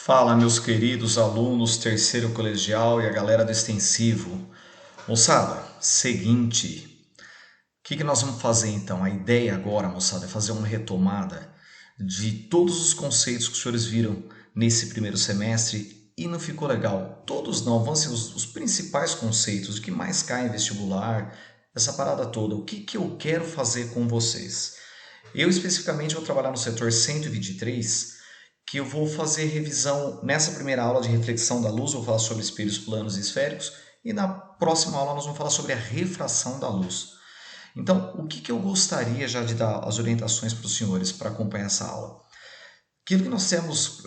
Fala, meus queridos alunos, terceiro colegial e a galera do extensivo. Moçada, seguinte, o que nós vamos fazer então? A ideia agora, moçada, é fazer uma retomada de todos os conceitos que os senhores viram nesse primeiro semestre e não ficou legal. Todos não, vão ser os principais conceitos, o que mais cai em vestibular, essa parada toda. O que eu quero fazer com vocês? Eu especificamente vou trabalhar no setor 123, que eu vou fazer revisão nessa primeira aula de reflexão da luz, vou falar sobre espelhos planos e esféricos, e na próxima aula nós vamos falar sobre a refração da luz. Então, o que eu gostaria já de dar as orientações para os senhores para acompanhar essa aula? Aquilo que nós temos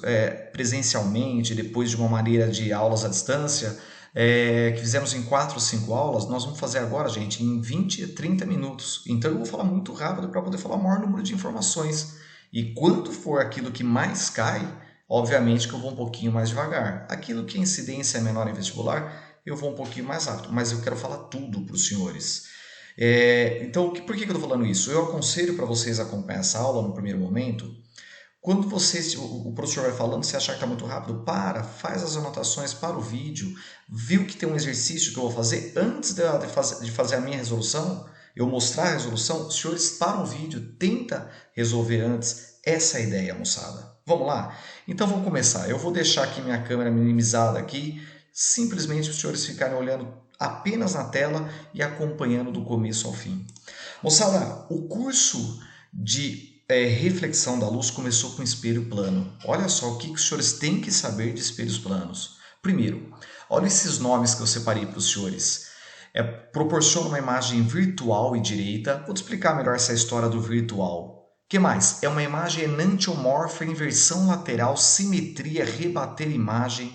presencialmente, depois de uma maneira de aulas à distância, que fizemos em 4 ou 5 aulas, nós vamos fazer agora, gente, em 20 a 30 minutos. Então eu vou falar muito rápido para poder falar o maior número de informações. E quando for aquilo que mais cai, obviamente que eu vou um pouquinho mais devagar. Aquilo que a incidência é menor em vestibular, eu vou um pouquinho mais rápido. Mas eu quero falar tudo para os senhores. Então, por que eu estou falando isso? Eu aconselho para vocês acompanhar essa aula no primeiro momento. Quando o professor vai falando, você achar que está muito rápido, faz as anotações para o vídeo, viu que tem um exercício que eu vou fazer antes de fazer a minha resolução, eu mostrar a resolução, os senhores param o vídeo, tenta resolver antes. Essa é a ideia, moçada. Vamos lá? Então vamos começar. Eu vou deixar aqui minha câmera minimizada aqui, simplesmente os senhores ficarem olhando apenas na tela e acompanhando do começo ao fim. Moçada, o curso de reflexão da luz começou com espelho plano. Olha só o que os senhores têm que saber de espelhos planos. Primeiro, olha esses nomes que eu separei para os senhores. Proporciona uma imagem virtual e direita. Vou te explicar melhor essa história do virtual. O que mais? É uma imagem enantiomorfa, inversão lateral, simetria, rebater imagem.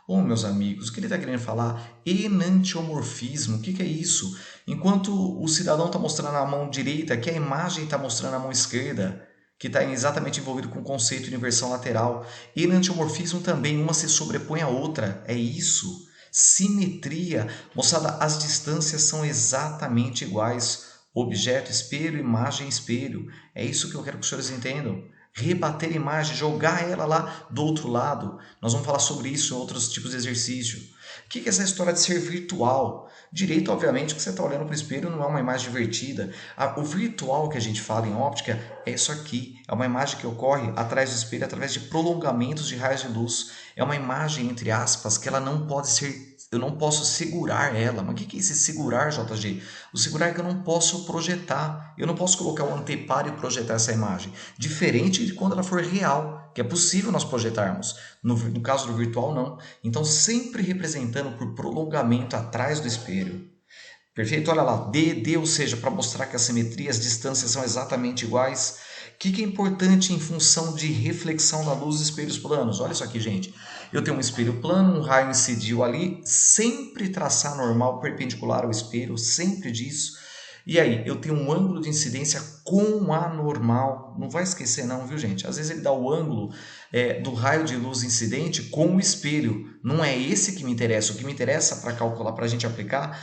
Meus amigos, o que ele está querendo falar? Enantiomorfismo, o que é isso? Enquanto o cidadão está mostrando a mão direita, que a imagem está mostrando a mão esquerda, que está exatamente envolvido com o conceito de inversão lateral. Enantiomorfismo também, uma se sobrepõe à outra, é isso. Simetria, moçada, as distâncias são exatamente iguais. Objeto, espelho, imagem, espelho. É isso que eu quero que os senhores entendam. Rebater imagem, jogar ela lá do outro lado. Nós vamos falar sobre isso em outros tipos de exercício. O que é essa história de ser virtual? Direito, obviamente, que você está olhando para o espelho não é uma imagem divertida. O virtual que a gente fala em óptica é isso aqui. É uma imagem que ocorre atrás do espelho através de prolongamentos de raios de luz. É uma imagem, entre aspas, que ela não pode ser... Eu não posso segurar ela. Mas o que é esse segurar, JG? O segurar é que eu não posso projetar. Eu não posso colocar o anteparo e projetar essa imagem. Diferente de quando ela for real, que é possível nós projetarmos. No caso do virtual, não. Então, sempre representando por prolongamento atrás do espelho. Perfeito? Olha lá, D, ou seja, para mostrar que a simetria, as distâncias são exatamente iguais. O que é importante em função de reflexão da luz dos espelhos planos? Olha isso aqui, gente. Eu tenho um espelho plano, um raio incidiu ali, sempre traçar normal perpendicular ao espelho, sempre disso. E aí, eu tenho um ângulo de incidência com a normal. Não vai esquecer não, viu, gente? Às vezes ele dá o ângulo do raio de luz incidente com o espelho. Não é esse que me interessa. O que me interessa para calcular, para a gente aplicar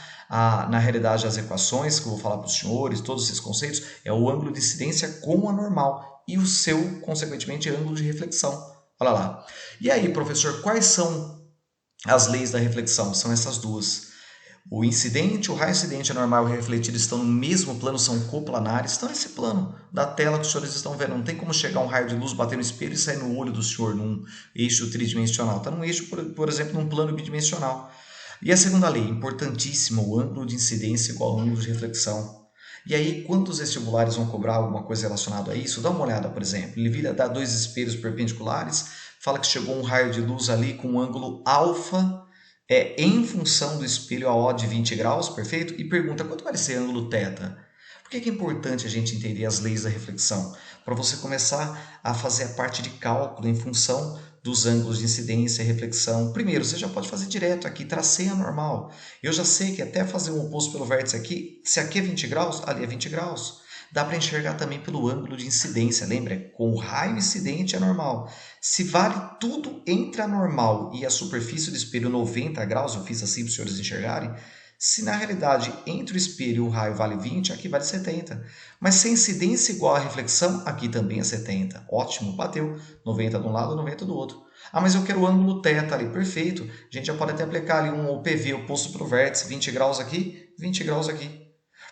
na realidade as equações, que eu vou falar para os senhores, todos esses conceitos, é o ângulo de incidência com a normal e o seu, consequentemente, ângulo de reflexão. Olha lá. E aí, professor, quais são as leis da reflexão? São essas duas. O incidente, o raio incidente e a normal e o refletido estão no mesmo plano, são coplanares, estão nesse plano da tela que os senhores estão vendo. Não tem como chegar um raio de luz, bater no espelho e sair no olho do senhor num eixo tridimensional. Está num eixo, por exemplo, num plano bidimensional. E a segunda lei, importantíssima, o ângulo de incidência igual ao ângulo de reflexão. E aí, quando os vestibulares vão cobrar alguma coisa relacionada a isso, dá uma olhada, por exemplo. Ele vira dar dois espelhos perpendiculares, fala que chegou um raio de luz ali com um ângulo alfa, em função do espelho AO de 20 graus, perfeito? E pergunta, quanto vai ser ângulo θ? Por que é importante a gente entender as leis da reflexão? Para você começar a fazer a parte de cálculo em função dos ângulos de incidência e reflexão. Primeiro, você já pode fazer direto aqui, tracei a normal. Eu já sei que até fazer um oposto pelo vértice aqui, se aqui é 20 graus, ali é 20 graus. Dá para enxergar também pelo ângulo de incidência, lembra? Com o raio incidente é normal. Se vale tudo entre a normal e a superfície do espelho 90 graus, eu fiz assim para os senhores enxergarem, Se na realidade entre o espelho e o raio vale 20, aqui vale 70. Mas se a incidência é igual à reflexão, aqui também é 70. Ótimo, bateu. 90 de um lado, 90 do outro. Ah, mas eu quero o ângulo θ ali, perfeito. A gente já pode até aplicar ali um OPV, oposto para o vértice, 20 graus aqui, 20 graus aqui.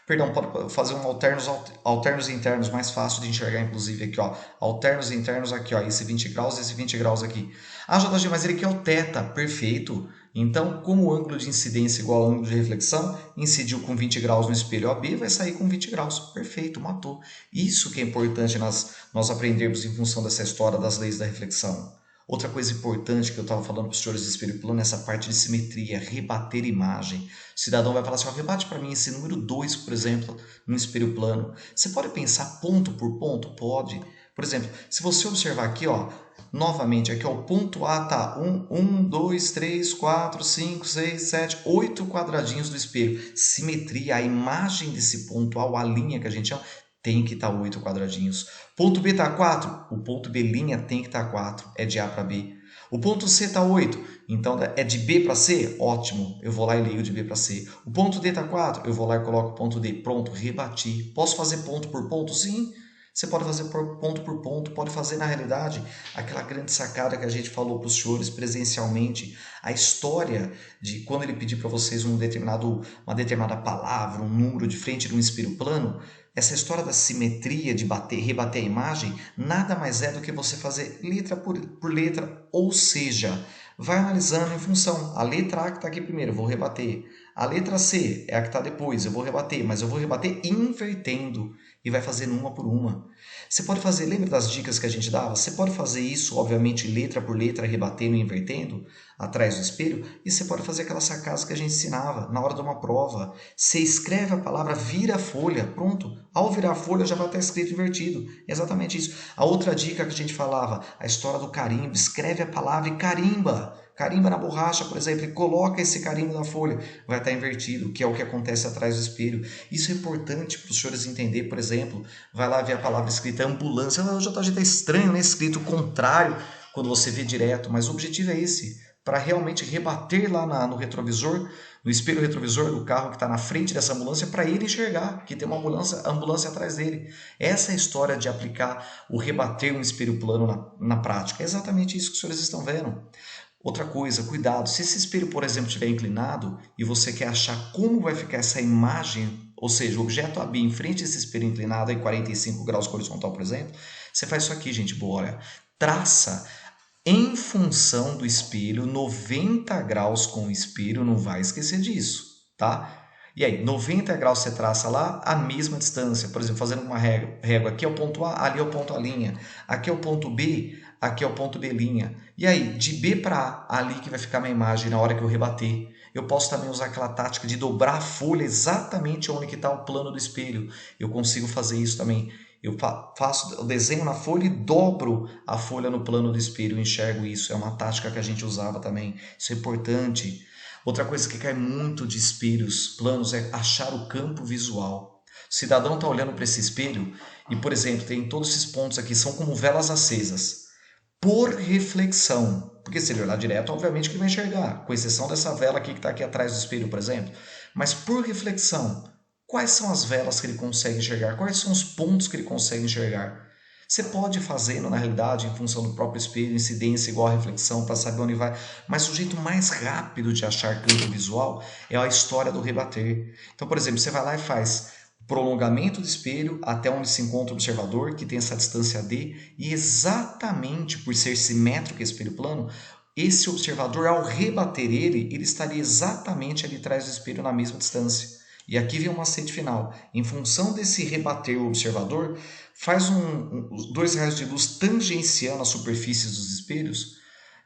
Perdão, pode fazer um alternos internos, mais fácil de enxergar, inclusive, aqui, ó. Alternos internos aqui, ó, esse 20 graus, esse 20 graus aqui. Ah, JG, mas ele aqui é o θ, perfeito. Então, como o ângulo de incidência é igual ao ângulo de reflexão, incidiu com 20 graus no espelho AB, vai sair com 20 graus. Perfeito, matou. Isso que é importante nós aprendermos em função dessa história das leis da reflexão. Outra coisa importante que eu estava falando para os senhores de espelho plano é essa parte de simetria, rebater imagem. O cidadão vai falar assim, ó, rebate para mim esse número 2, por exemplo, no espelho plano. Você pode pensar ponto por ponto? Pode. Por exemplo, se você observar aqui, ó, novamente, aqui ó, o ponto A tá 1, 2, 3, 4, 5, 6, 7, 8 quadradinhos do espelho. Simetria, a imagem desse ponto A, ou a linha que a gente chama, tem que estar 8 quadradinhos. Ponto B está 4, o ponto B' tem que estar 4, é de A para B. O ponto C está 8, então é de B para C? Ótimo, eu vou lá e ligo de B para C. O ponto D está 4, eu vou lá e coloco o ponto D. Pronto, rebati. Posso fazer ponto por ponto? Sim. Você pode fazer ponto por ponto, pode fazer na realidade aquela grande sacada que a gente falou para os senhores presencialmente, a história de quando ele pedir para vocês uma determinada palavra, um número de frente de um espelho plano, essa história da simetria, de rebater a imagem, nada mais é do que você fazer letra por letra, ou seja, vai analisando em função. A letra A que está aqui primeiro, eu vou rebater. A letra C é a que está depois, eu vou rebater, mas eu vou rebater invertendo e vai fazendo uma por uma. Você pode fazer, lembra das dicas que a gente dava? Você pode fazer isso, obviamente, letra por letra, rebatendo e invertendo atrás do espelho, e você pode fazer aquelas sacadas que a gente ensinava na hora de uma prova. Você escreve a palavra, vira a folha, pronto. Ao virar a folha já vai estar escrito invertido. É exatamente isso. A outra dica que a gente falava, a história do carimbo, escreve a palavra e carimba. Carimba na borracha, por exemplo, e coloca esse carimbo na folha. Vai estar invertido, que é o que acontece atrás do espelho. Isso é importante para os senhores entenderem, por exemplo, vai lá ver a palavra escrita ambulância. Ah, já está estranho, né? Escrito contrário quando você vê direto, mas o objetivo é esse, para realmente rebater lá no retrovisor, no espelho retrovisor do carro que está na frente dessa ambulância, para ele enxergar que tem uma ambulância atrás dele. Essa é a história de aplicar o rebater um espelho plano na prática. É exatamente isso que os senhores estão vendo. Outra coisa, cuidado, se esse espelho, por exemplo, estiver inclinado e você quer achar como vai ficar essa imagem, ou seja, o objeto AB em frente a esse espelho inclinado em 45 graus horizontal, por exemplo, você faz isso aqui, gente boa, olha, traça em função do espelho 90 graus com o espelho, não vai esquecer disso, tá? E aí, 90 graus você traça lá a mesma distância, por exemplo, fazendo uma régua, aqui é o ponto A, ali é o ponto A', aqui é o ponto B, aqui é o ponto B'. E aí, de B para A, ali que vai ficar minha imagem na hora que eu rebater. Eu posso também usar aquela tática de dobrar a folha exatamente onde está o plano do espelho. Eu consigo fazer isso também. Eu faço o desenho na folha e dobro a folha no plano do espelho, eu enxergo isso. É uma tática que a gente usava também. Isso é importante. Outra coisa que cai muito de espelhos planos é achar o campo visual. O cidadão está olhando para esse espelho e, por exemplo, tem todos esses pontos aqui, são como velas acesas. Por reflexão, porque se ele olhar direto, obviamente que vai enxergar, com exceção dessa vela aqui que está aqui atrás do espelho, por exemplo. Mas por reflexão, quais são as velas que ele consegue enxergar? Quais são os pontos que ele consegue enxergar? Você pode ir fazendo, na realidade, em função do próprio espelho, incidência igual a reflexão, para saber onde vai. Mas o jeito mais rápido de achar campo visual é a história do rebater. Então, por exemplo, você vai lá e faz prolongamento do espelho até onde se encontra o observador, que tem essa distância D, e exatamente por ser simétrico esse espelho plano, esse observador, ao rebater ele estaria exatamente ali atrás do espelho na mesma distância. E aqui vem o macete final. Em função desse rebater o observador, faz dois raios de luz tangenciando as superfícies dos espelhos,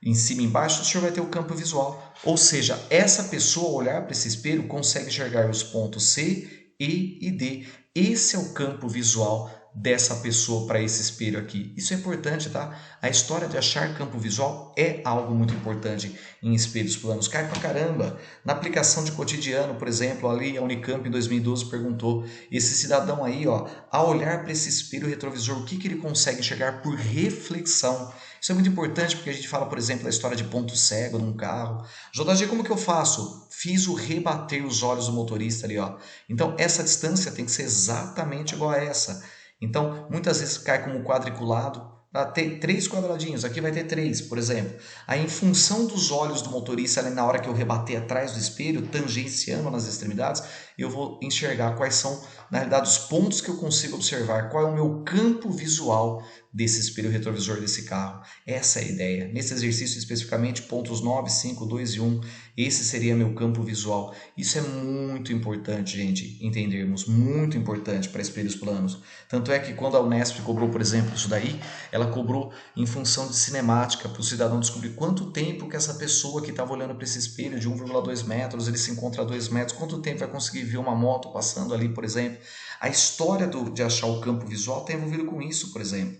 em cima e embaixo, o senhor vai ter o campo visual. Ou seja, essa pessoa, ao olhar para esse espelho, consegue enxergar os pontos C, E e D. Esse é o campo visual dessa pessoa para esse espelho aqui. Isso é importante, tá? A história de achar campo visual é algo muito importante em espelhos planos. Cai pra caramba. Na aplicação de cotidiano, por exemplo, ali a Unicamp em 2012 perguntou, esse cidadão aí, ó, ao olhar para esse espelho retrovisor, o que ele consegue enxergar por reflexão? Isso é muito importante porque a gente fala, por exemplo, da história de ponto cego num carro. JG, como que eu faço? Fiz o rebater os olhos do motorista ali, ó. Então, essa distância tem que ser exatamente igual a essa. Então, muitas vezes cai como quadriculado. Para ter 3 quadradinhos, aqui vai ter 3, por exemplo. Aí, em função dos olhos do motorista, ali na hora que eu rebater atrás do espelho, tangenciando nas extremidades, eu vou enxergar quais são, na realidade, os pontos que eu consigo observar, qual é o meu campo visual desse espelho retrovisor desse carro. Essa é a ideia. Nesse exercício, especificamente, pontos 9, 5, 2 e 1, esse seria meu campo visual. Isso é muito importante, gente, entendermos, muito importante para espelhos planos. Tanto é que quando a Unesp cobrou, por exemplo, isso daí, ela cobrou em função de cinemática, para o cidadão descobrir quanto tempo que essa pessoa que estava olhando para esse espelho de 1,2 metros, ele se encontra a 2 metros, quanto tempo vai conseguir ver uma moto passando ali, por exemplo. A história de achar o campo visual está envolvida com isso, por exemplo.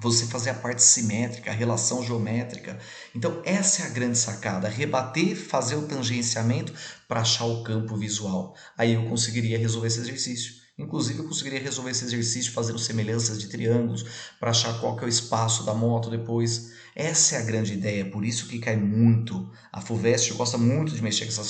Você fazer a parte simétrica, a relação geométrica. Então, essa é a grande sacada, rebater, fazer o tangenciamento para achar o campo visual. Aí eu conseguiria resolver esse exercício. Inclusive, eu conseguiria resolver esse exercício fazendo semelhanças de triângulos para achar qual que é o espaço da moto depois. Essa é a grande ideia, por isso que cai muito. A FUVEST gosta muito de mexer com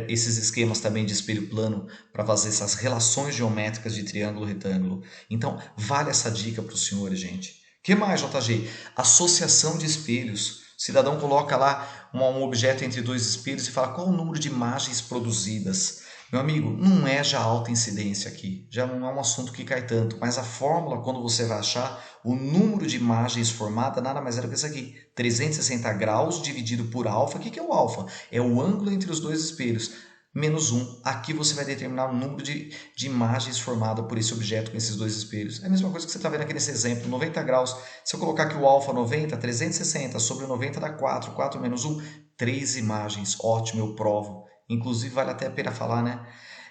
esses esquemas também de espelho plano para fazer essas relações geométricas de triângulo e retângulo. Então, vale essa dica para os senhores, gente. Que mais, JG? Associação de espelhos. O cidadão coloca lá um objeto entre 2 espelhos e fala qual o número de imagens produzidas. Meu amigo, não é já alta incidência aqui, já não é um assunto que cai tanto, mas a fórmula, quando você vai achar, o número de imagens formada nada mais era que isso aqui, 360 graus dividido por alfa. O que é o alfa? É o ângulo entre os 2 espelhos. Menos 1. Aqui você vai determinar o número de imagens formada por esse objeto com esses 2 espelhos. É a mesma coisa que você está vendo aqui nesse exemplo, 90 graus. Se eu colocar aqui o alfa 90, 360 sobre 90 dá 4, 4 menos 1, 3 imagens. Ótimo, eu provo. Inclusive vale até a pena falar, né?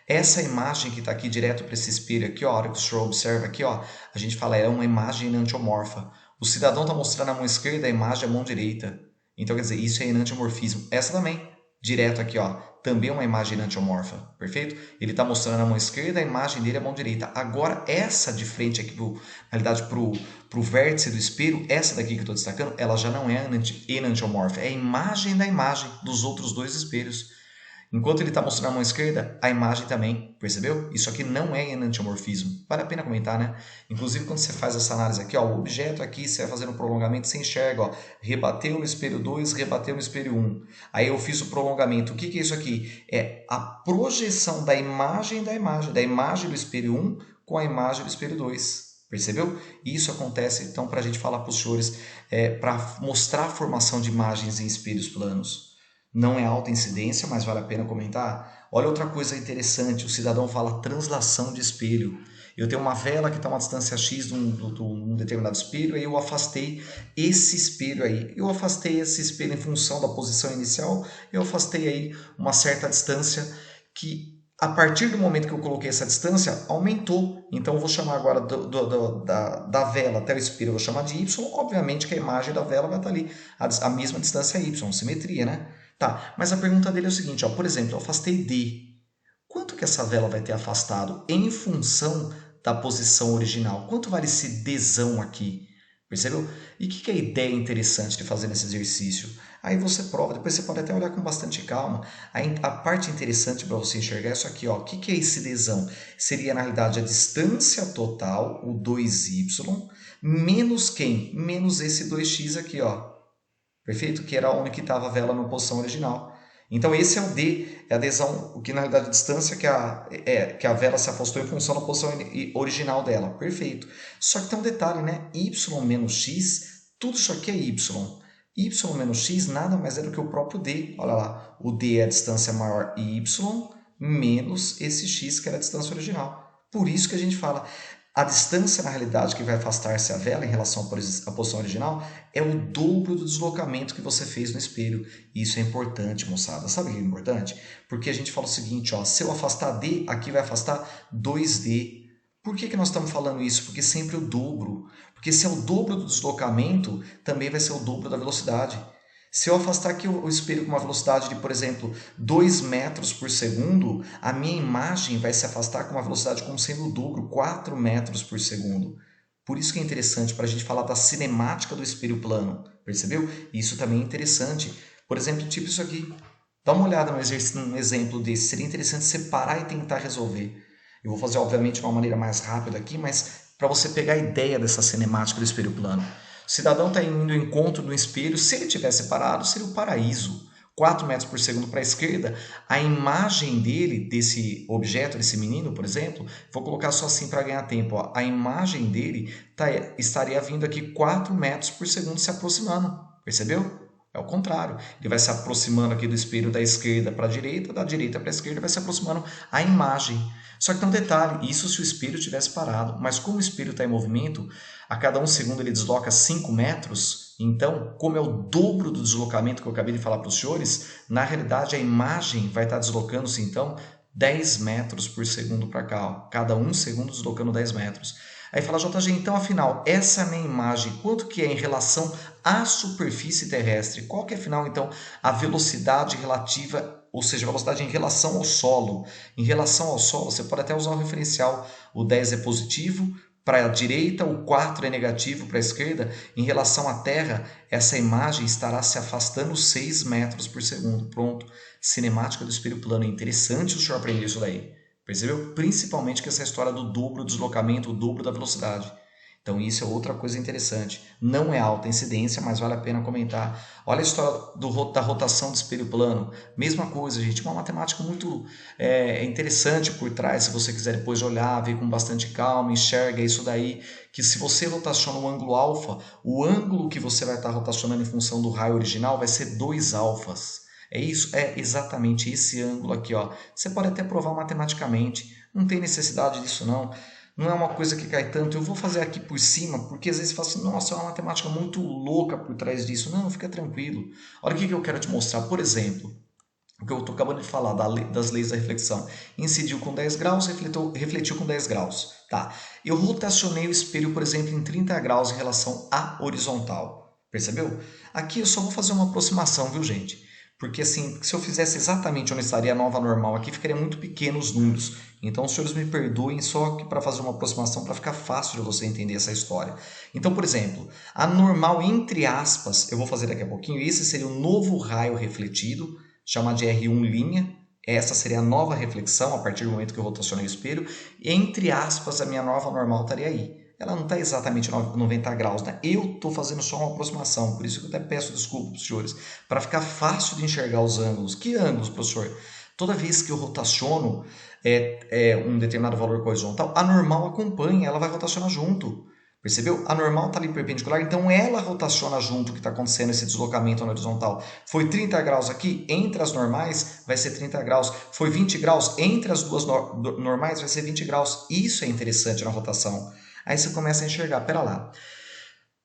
Essa imagem que está aqui direto para esse espelho aqui, ó, a hora que o senhor observa aqui, ó, a gente fala é uma imagem enantiomorfa. O cidadão está mostrando a mão esquerda, a imagem é a mão direita. Então, quer dizer, isso é enantiomorfismo. Essa também, direto aqui, ó, também é uma imagem enantiomorfa, perfeito? Ele está mostrando a mão esquerda, a imagem dele é a mão direita. Agora, essa de frente aqui, na realidade, pro vértice do espelho, essa daqui que eu estou destacando, ela já não é enantiomorfa, é a imagem da imagem dos outros 2 espelhos. Enquanto ele está mostrando a mão esquerda, a imagem também, percebeu? Isso aqui não é enantiomorfismo. Vale a pena comentar, né? Inclusive, quando você faz essa análise aqui, ó, o objeto aqui, você vai fazendo o prolongamento, você enxerga, ó, rebateu no espelho 2, rebateu no espelho 1. Aí eu fiz o prolongamento. O que é isso aqui? É a projeção da imagem da imagem do espelho 1 com a imagem do espelho 2. Percebeu? Isso acontece, então, para a gente falar para os senhores, para mostrar a formação de imagens em espelhos planos. Não é alta incidência, mas vale a pena comentar. Olha outra coisa interessante, o cidadão fala translação de espelho. Eu tenho uma vela que está a uma distância X de um determinado espelho, aí eu afastei esse espelho aí. Eu afastei esse espelho em função da posição inicial, eu afastei aí uma certa distância que, a partir do momento que eu coloquei essa distância, aumentou. Então eu vou chamar agora da vela até o espelho, eu vou chamar de Y. Obviamente que a imagem da vela vai estar ali, a mesma distância Y, simetria, né? Tá, mas a pergunta dele é o seguinte, ó, por exemplo, eu afastei D. Quanto que essa vela vai ter afastado em função da posição original? Quanto vale esse Dzão aqui? Percebeu? E o que é a ideia interessante de fazer nesse exercício? Aí você prova, depois você pode até olhar com bastante calma. A parte interessante para você enxergar é isso aqui, ó. O que é esse Dzão? Seria, na realidade, a distância total, o 2y, menos quem? Menos esse 2x aqui, ó. Perfeito? Que era onde estava a vela na posição original. Então esse é o D, é a adesão, o que na realidade é a distância que a vela se afastou em função da posição original dela. Perfeito. Só que tem um detalhe, né? Y menos X, tudo isso aqui é Y. Y menos X nada mais é do que o próprio D. Olha lá, o D é a distância maior Y menos esse X que era a distância original. Por isso que a gente fala, a distância, na realidade, que vai afastar-se a vela em relação à posição original é o dobro do deslocamento que você fez no espelho. E isso é importante, moçada. Sabe o que é importante? Porque a gente fala o seguinte, ó, se eu afastar D, aqui vai afastar 2D. Por que nós estamos falando isso? Porque sempre o dobro. Porque se é o dobro do deslocamento, também vai ser o dobro da velocidade. Se eu afastar aqui o espelho com uma velocidade de, por exemplo, 2 metros por segundo, a minha imagem vai se afastar com uma velocidade como sendo o dobro, 4 metros por segundo. Por isso que é interessante para a gente falar da cinemática do espelho plano, percebeu? Isso também é interessante. Por exemplo, tipo isso aqui. Dá uma olhada num exemplo desse. Seria interessante separar e tentar resolver. Eu vou fazer, obviamente, de uma maneira mais rápida aqui, mas para você pegar a ideia dessa cinemática do espelho plano. O cidadão está indo ao encontro do espelho. Se ele tivesse parado, seria o paraíso. 4 metros por segundo para a esquerda, a imagem dele, desse objeto, desse menino, por exemplo, vou colocar só assim para ganhar tempo. Ó. A imagem dele estaria vindo aqui 4 metros por segundo se aproximando. Percebeu? É o contrário. Ele vai se aproximando aqui do espelho da esquerda para a direita, da direita para a esquerda, vai se aproximando a imagem. Só que tem um detalhe, isso se o espelho tivesse parado. Mas como o espelho está em movimento, a cada 1 segundo ele desloca 5 metros, então, como é o dobro do deslocamento que eu acabei de falar para os senhores, na realidade a imagem vai estar deslocando-se, então, 10 metros por segundo para cá. Ó. Cada 1 segundo deslocando 10 metros. Aí fala, JG, então afinal, essa é a minha imagem, quanto que é em relação à superfície terrestre? Qual que é, afinal, então, a velocidade relativa, ou seja, a velocidade em relação ao solo? Em relação ao solo, você pode até usar o referencial, o 10 é positivo, para a direita, o 4 é negativo para a esquerda. Em relação à Terra, essa imagem estará se afastando 6 metros por segundo. Pronto, cinemática do espelho plano. É interessante o senhor aprender isso daí. Percebeu? Principalmente que essa história do dobro do deslocamento, o dobro da velocidade. Então isso é outra coisa interessante. Não é alta incidência, mas vale a pena comentar. Olha a história da rotação do espelho plano. Mesma coisa, gente. Uma matemática muito interessante por trás. Se você quiser depois olhar, ver com bastante calma, enxerga isso daí. Que se você rotaciona o ângulo alfa, o ângulo que você vai estar rotacionando em função do raio original vai ser 2 alfas. É isso, é exatamente esse ângulo aqui, ó. Você pode até provar matematicamente, não tem necessidade disso não. Não é uma coisa que cai tanto. Eu vou fazer aqui por cima, porque às vezes você fala assim, nossa, é uma matemática muito louca por trás disso. Não, fica tranquilo. Olha o que eu quero te mostrar. Por exemplo, o que eu estou acabando de falar das leis da reflexão. Incidiu com 10 graus, refletiu com 10 graus. Tá. Eu rotacionei o espelho, por exemplo, em 30 graus em relação à horizontal. Percebeu? Aqui eu só vou fazer uma aproximação, viu, gente? Porque assim, se eu fizesse exatamente onde estaria a nova normal aqui, ficaria muito pequeno os números. Então, os senhores me perdoem só que para fazer uma aproximação, para ficar fácil de você entender essa história. Então, por exemplo, a normal, entre aspas, eu vou fazer daqui a pouquinho, esse seria o novo raio refletido, chamado de R1'. Essa seria a nova reflexão, a partir do momento que eu rotacionei o espelho. Entre aspas, a minha nova normal estaria aí. Ela não está exatamente 90 graus, né? Eu estou fazendo só uma aproximação, por isso que eu até peço desculpa para os senhores, para ficar fácil de enxergar os ângulos. Que ângulos, professor? Toda vez que eu rotaciono um determinado valor com a horizontal, a normal acompanha, ela vai rotacionar junto. Percebeu? A normal está ali perpendicular, então ela rotaciona junto o que está acontecendo, esse deslocamento na horizontal. Foi 30 graus aqui, entre as normais vai ser 30 graus. Foi 20 graus, entre as duas normais vai ser 20 graus. Isso é interessante na rotação. Aí você começa a enxergar, pera lá,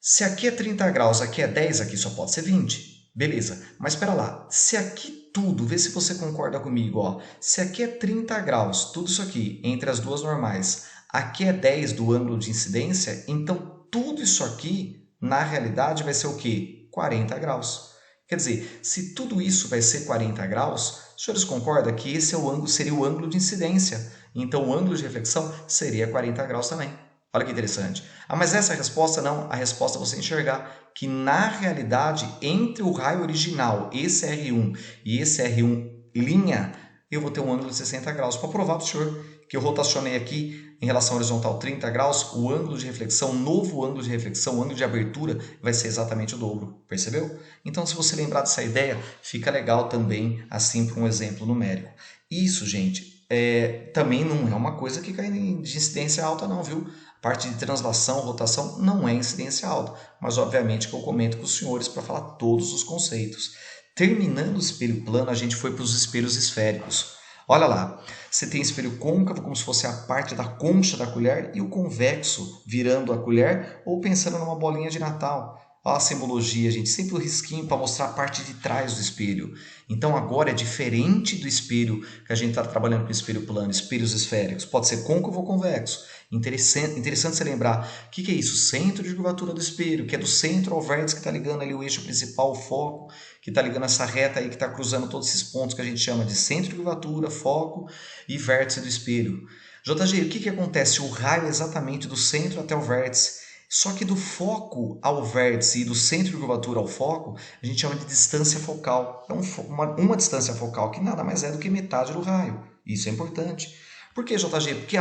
se aqui é 30 graus, aqui é 10, aqui só pode ser 20. Beleza, mas espera lá, se aqui tudo, vê se você concorda comigo, ó, se aqui é 30 graus, tudo isso aqui, entre as duas normais, aqui é 10 do ângulo de incidência, então tudo isso aqui, na realidade, vai ser o quê? 40 graus. Quer dizer, se tudo isso vai ser 40 graus, os senhores concordam que esse é o ângulo, seria o ângulo de incidência, então o ângulo de reflexão seria 40 graus também. Olha que interessante. Ah, mas essa é a resposta? Não. A resposta é você enxergar que, na realidade, entre o raio original, esse R1 e esse R1', eu vou ter um ângulo de 60 graus. Para provar para o senhor que eu rotacionei aqui em relação ao horizontal 30 graus, o ângulo de reflexão, novo ângulo de reflexão, o ângulo de abertura vai ser exatamente o dobro. Percebeu? Então, se você lembrar dessa ideia, fica legal também, assim, para um exemplo numérico. Isso, gente, também não é uma coisa que cai de incidência alta não, viu? A parte de translação, rotação, não é incidência alta, mas obviamente que eu comento com os senhores para falar todos os conceitos. Terminando o espelho plano, a gente foi para os espelhos esféricos. Olha lá, você tem espelho côncavo, como se fosse a parte da concha da colher, e o convexo, virando a colher, ou pensando numa bolinha de Natal. Olha a simbologia, gente, sempre o risquinho para mostrar a parte de trás do espelho. Então agora é diferente do espelho que a gente está trabalhando com espelho plano, espelhos esféricos. Pode ser côncavo ou convexo. Interessante você lembrar o que é isso? Centro de curvatura do espelho, que é do centro ao vértice que está ligando ali o eixo principal, o foco, que está ligando essa reta aí que está cruzando todos esses pontos que a gente chama de centro de curvatura, foco e vértice do espelho. JG, o que acontece? O raio é exatamente do centro até o vértice. Só que do foco ao vértice e do centro de curvatura ao foco, a gente chama de distância focal. É uma distância focal que nada mais é do que metade do raio. Isso é importante. Por que, JG? Porque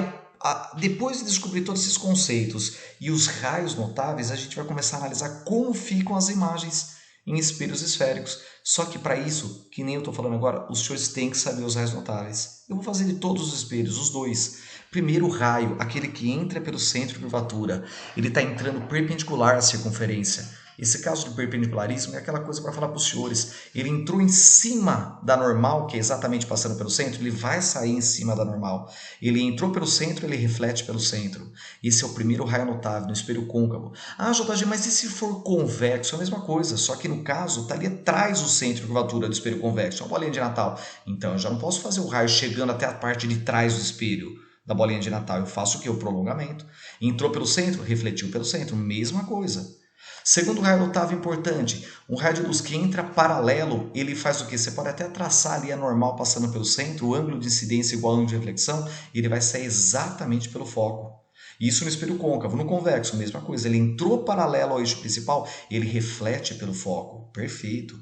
depois de descobrir todos esses conceitos e os raios notáveis, a gente vai começar a analisar como ficam as imagens em espelhos esféricos. Só que para isso, que nem eu estou falando agora, os senhores têm que saber os raios notáveis. Eu vou fazer de todos os espelhos, os dois. Primeiro o raio, aquele que entra pelo centro de curvatura, ele está entrando perpendicular à circunferência. Esse caso do perpendicularismo é aquela coisa para falar para os senhores. Ele entrou em cima da normal, que é exatamente passando pelo centro, ele vai sair em cima da normal. Ele entrou pelo centro, ele reflete pelo centro. Esse é o primeiro raio notável no espelho côncavo. Ah, JG, mas e se for convexo? É a mesma coisa, só que no caso está ali atrás do centro de curvatura do espelho convexo, uma bolinha de Natal. Então eu já não posso fazer o raio chegando até a parte de trás do espelho da bolinha de Natal. Eu faço o que? O prolongamento. Entrou pelo centro, refletiu pelo centro, mesma coisa. Segundo raio notável importante, um raio de luz que entra paralelo, ele faz o quê? Você pode até traçar ali a normal passando pelo centro, o ângulo de incidência igual ao ângulo de reflexão, e ele vai sair exatamente pelo foco. Isso no espelho côncavo. No convexo, mesma coisa. Ele entrou paralelo ao eixo principal, ele reflete pelo foco. Perfeito.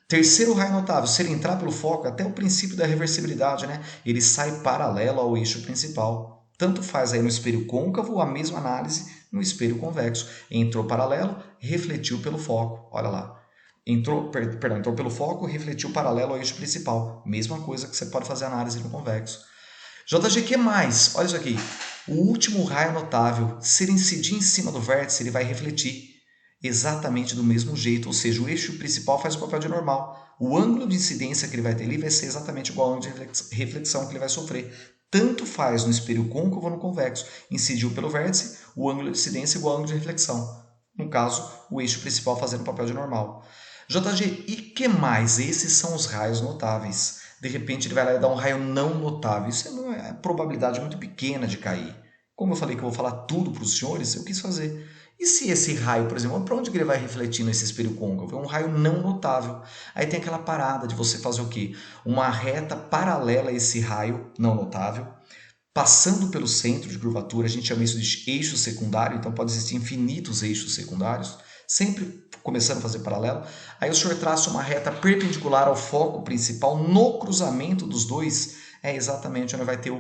Terceiro raio notável, se ele entrar pelo foco, até o princípio da reversibilidade, né? Ele sai paralelo ao eixo principal. Tanto faz aí no espelho côncavo a mesma análise no espelho convexo. Entrou paralelo, refletiu pelo foco. Olha lá. Entrou pelo foco, refletiu paralelo ao eixo principal. Mesma coisa que você pode fazer análise no convexo. JG, que mais? Olha isso aqui. O último raio notável, se ele incidir em cima do vértice, ele vai refletir exatamente do mesmo jeito, ou seja, o eixo principal faz o papel de normal. O ângulo de incidência que ele vai ter ali vai ser exatamente igual ao ângulo de reflexão que ele vai sofrer. Tanto faz no espelho côncavo ou no convexo. Incidiu pelo vértice, o ângulo de incidência é igual ao ângulo de reflexão. No caso, o eixo principal fazendo o papel de normal. JG, e que mais? Esses são os raios notáveis. De repente ele vai lá e dá um raio não notável. Isso é uma probabilidade muito pequena de cair. Como eu falei que eu vou falar tudo para os senhores, eu quis fazer. E se esse raio, por exemplo, para onde que ele vai refletir nesse espelho côncavo? É um raio não notável. Aí tem aquela parada de você fazer o quê? Uma reta paralela a esse raio não notável, passando pelo centro de curvatura. A gente chama isso de eixo secundário, então pode existir infinitos eixos secundários, sempre começando a fazer paralelo. Aí o senhor traça uma reta perpendicular ao foco principal, no cruzamento dos dois, é exatamente onde vai ter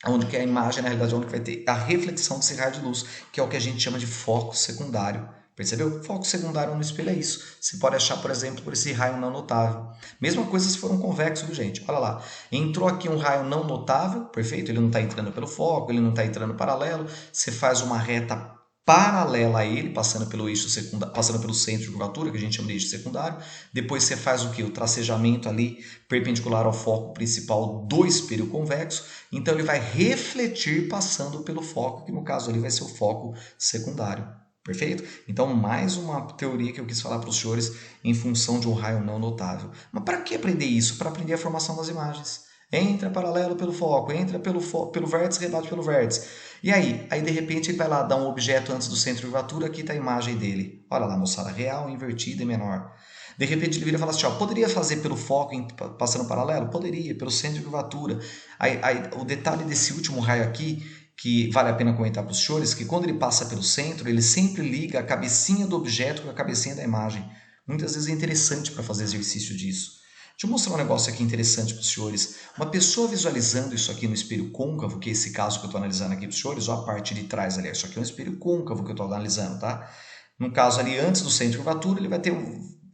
onde que é a imagem, na realidade, onde que vai ter a reflexão desse raio de luz, que é o que a gente chama de foco secundário. Percebeu? Foco secundário no espelho é isso. Você pode achar, por exemplo, por esse raio não notável. Mesma coisa se for um convexo, viu, gente? Olha lá. Entrou aqui um raio não notável, perfeito? Ele não está entrando pelo foco, ele não está entrando paralelo. Você faz uma reta paralela a ele, passando pelo eixo secundário, passando pelo centro de curvatura, que a gente chama de eixo secundário. Depois você faz o que? O tracejamento ali perpendicular ao foco principal do espelho convexo. Então ele vai refletir passando pelo foco, que no caso ali vai ser o foco secundário. Perfeito? Então, mais uma teoria que eu quis falar para os senhores em função de um raio não notável. Mas para que aprender isso? Para aprender a formação das imagens. Entra paralelo pelo foco, entra pelo vértice, rebate pelo vértice. E aí de repente ele vai lá dar um objeto antes do centro de curvatura, aqui está a imagem dele. Olha lá, moçada, real, invertida e menor. De repente ele vira e fala assim, ó, poderia fazer pelo foco passando paralelo? Poderia, pelo centro de curvatura. O detalhe desse último raio aqui, que vale a pena comentar para os senhores, que quando ele passa pelo centro, ele sempre liga a cabecinha do objeto com a cabecinha da imagem. Muitas vezes é interessante para fazer exercício disso. Deixa eu mostrar um negócio aqui interessante para os senhores. Uma pessoa visualizando isso aqui no espelho côncavo, que é esse caso que eu estou analisando aqui para os senhores, ó, a parte de trás ali, isso aqui é um espelho côncavo que eu estou analisando, tá? No caso ali, antes do centro de curvatura, ele vai ter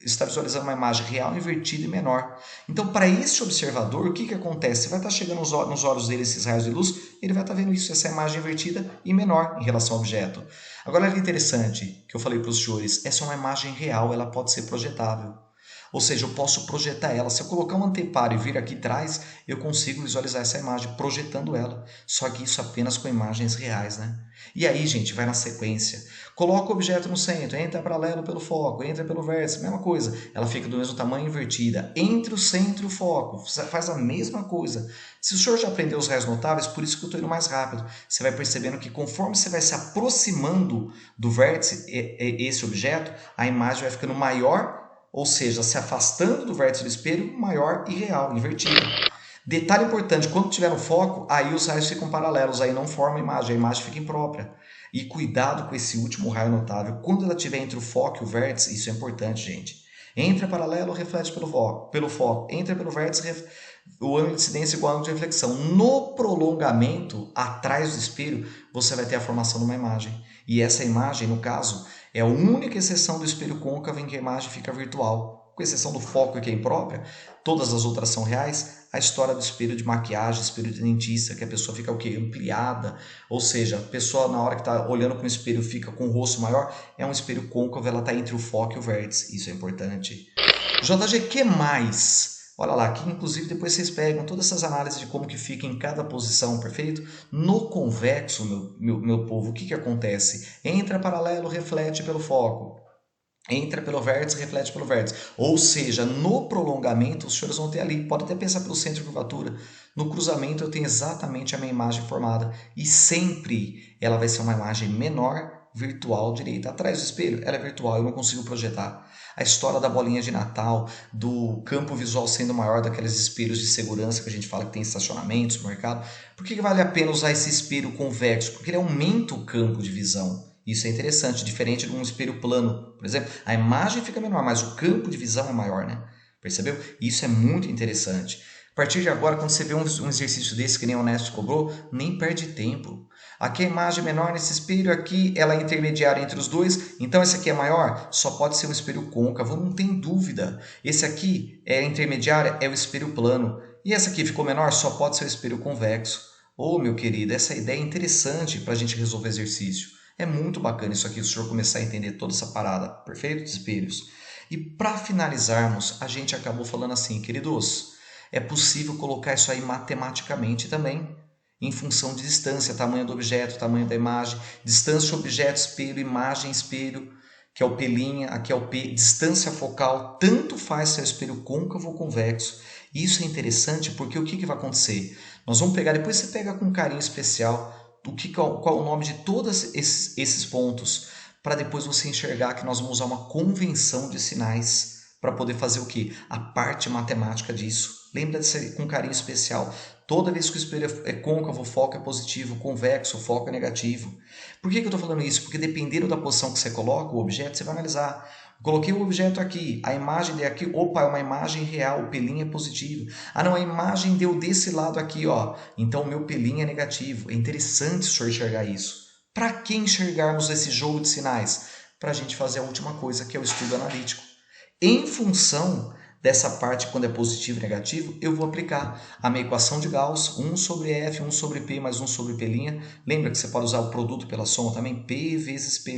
está visualizando uma imagem real, invertida e menor. Então, para esse observador, o que acontece? Você vai estar chegando nos olhos dele esses raios de luz, ele vai estar vendo isso, essa imagem invertida e menor em relação ao objeto. Agora, olha interessante que eu falei para os senhores, essa é uma imagem real, ela pode ser projetável. Ou seja, eu posso projetar ela. Se eu colocar um anteparo e vir aqui atrás, eu consigo visualizar essa imagem projetando ela. Só que isso apenas com imagens reais, né? E aí, gente, vai na sequência. Coloca o objeto no centro, entra paralelo pelo foco, entra pelo vértice, mesma coisa. Ela fica do mesmo tamanho invertida. Entre o centro e o foco, faz a mesma coisa. Se o senhor já aprendeu os raios notáveis, por isso que eu estou indo mais rápido. Você vai percebendo que conforme você vai se aproximando do vértice, esse objeto, a imagem vai ficando maior, ou seja, se afastando do vértice do espelho, maior e real, invertida. Detalhe importante, quando tiver no foco, aí os raios ficam paralelos, aí não forma a imagem fica imprópria. E cuidado com esse último raio notável. Quando ela estiver entre o foco e o vértice, isso é importante, gente. Entra paralelo, reflete pelo foco. Entra pelo vértice, o ângulo de incidência igual ao ângulo de reflexão. No prolongamento, atrás do espelho, você vai ter a formação de uma imagem. E essa imagem, no caso, é a única exceção do espelho côncavo em que a imagem fica virtual. Com exceção do foco que é imprópria, todas as outras são reais. A história do espelho de maquiagem, espelho de dentista, que a pessoa fica o quê? Ampliada. Ou seja, a pessoa na hora que está olhando para um espelho fica com o rosto maior, é um espelho côncavo, ela está entre o foco e o vértice. Isso é importante. JG, que mais? Olha lá, aqui inclusive depois vocês pegam todas essas análises de como que fica em cada posição, perfeito? No convexo, meu povo, o que acontece? Entra paralelo, reflete pelo foco. Entra pelo vértice, reflete pelo vértice. Ou seja, no prolongamento, os senhores vão ter ali, pode até pensar pelo centro de curvatura, no cruzamento eu tenho exatamente a minha imagem formada. E sempre ela vai ser uma imagem menor, virtual, direita. Atrás do espelho, ela é virtual, eu não consigo projetar. A história da bolinha de Natal, do campo visual sendo maior, daqueles espelhos de segurança que a gente fala que tem estacionamentos no mercado. Por que vale a pena usar esse espelho convexo? Porque ele aumenta o campo de visão. Isso é interessante, diferente de um espelho plano, por exemplo. A imagem fica menor, mas o campo de visão é maior, né? Percebeu? Isso é muito interessante. A partir de agora, quando você vê um exercício desse que nem o Honesto cobrou, nem perde tempo. Aqui a imagem é menor nesse espelho, aqui ela é intermediária entre os dois, então esse aqui é maior, só pode ser um espelho côncavo, não tem dúvida. Esse aqui é intermediária, é o espelho plano. E essa aqui ficou menor, só pode ser o espelho convexo. Ô, meu querido, essa ideia é interessante para a gente resolver exercício. É muito bacana isso aqui, o senhor começar a entender toda essa parada, perfeito? De espelhos. E para finalizarmos, a gente acabou falando assim, queridos, é possível colocar isso aí matematicamente também, em função de distância, tamanho do objeto, tamanho da imagem, distância objeto, espelho, imagem, espelho, que é o P', aqui é o P, distância focal, tanto faz se é o espelho côncavo ou convexo. Isso é interessante porque o que vai acontecer? Nós vamos pegar, depois você pega com carinho especial, qual o nome de todos esses pontos, para depois você enxergar que nós vamos usar uma convenção de sinais para poder fazer o que? A parte matemática disso. Lembra de ser com carinho especial. Toda vez que o espelho é côncavo, o foco é positivo, convexo, o foco é negativo. Por que eu estou falando isso? Porque dependendo da posição que você coloca o objeto, você vai analisar. Coloquei o objeto aqui, a imagem deu aqui, opa, é uma imagem real, o pelinho é positivo. Ah não, a imagem deu desse lado aqui, ó, então o meu pelinho é negativo. É interessante o senhor enxergar isso. Para que enxergarmos esse jogo de sinais? Para a gente fazer a última coisa, que é o estudo analítico. Em função dessa parte, quando é positivo e negativo, eu vou aplicar a minha equação de Gauss, 1 sobre F, 1 sobre P mais 1 sobre P'. Lembra que você pode usar o produto pela soma também? P vezes P',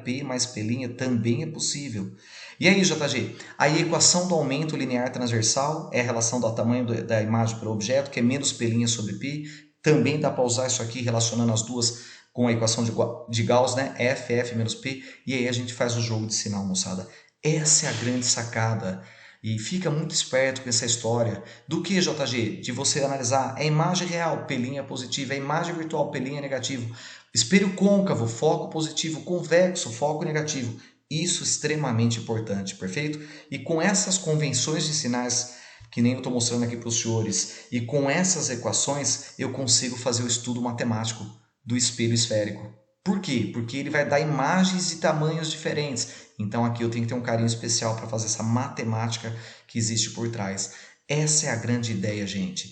P mais P' também é possível. E aí, JG? Aí a equação do aumento linear transversal é a relação do tamanho da imagem pelo objeto, que é menos P' sobre P. Também dá para usar isso aqui relacionando as duas com a equação de Gauss, né? F menos P. E aí a gente faz o jogo de sinal, moçada. Essa é a grande sacada. E fica muito esperto com essa história. Do que, JG? De você analisar a imagem real, pelinha positivo, a imagem virtual, pelinha negativo. Espelho côncavo, foco positivo, convexo, foco negativo. Isso é extremamente importante, perfeito? E com essas convenções de sinais, que nem eu estou mostrando aqui para os senhores, e com essas equações, eu consigo fazer o estudo matemático do espelho esférico. Por quê? Porque ele vai dar imagens de tamanhos diferentes. Então aqui eu tenho que ter um carinho especial para fazer essa matemática que existe por trás. Essa é a grande ideia, gente.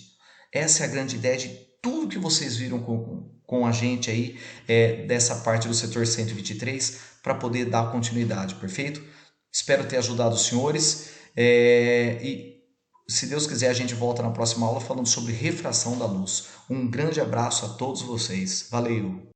Essa é a grande ideia de tudo que vocês viram com a gente aí, dessa parte do setor 123, para poder dar continuidade, perfeito? Espero ter ajudado os senhores. E se Deus quiser, a gente volta na próxima aula falando sobre refração da luz. Um grande abraço a todos vocês. Valeu!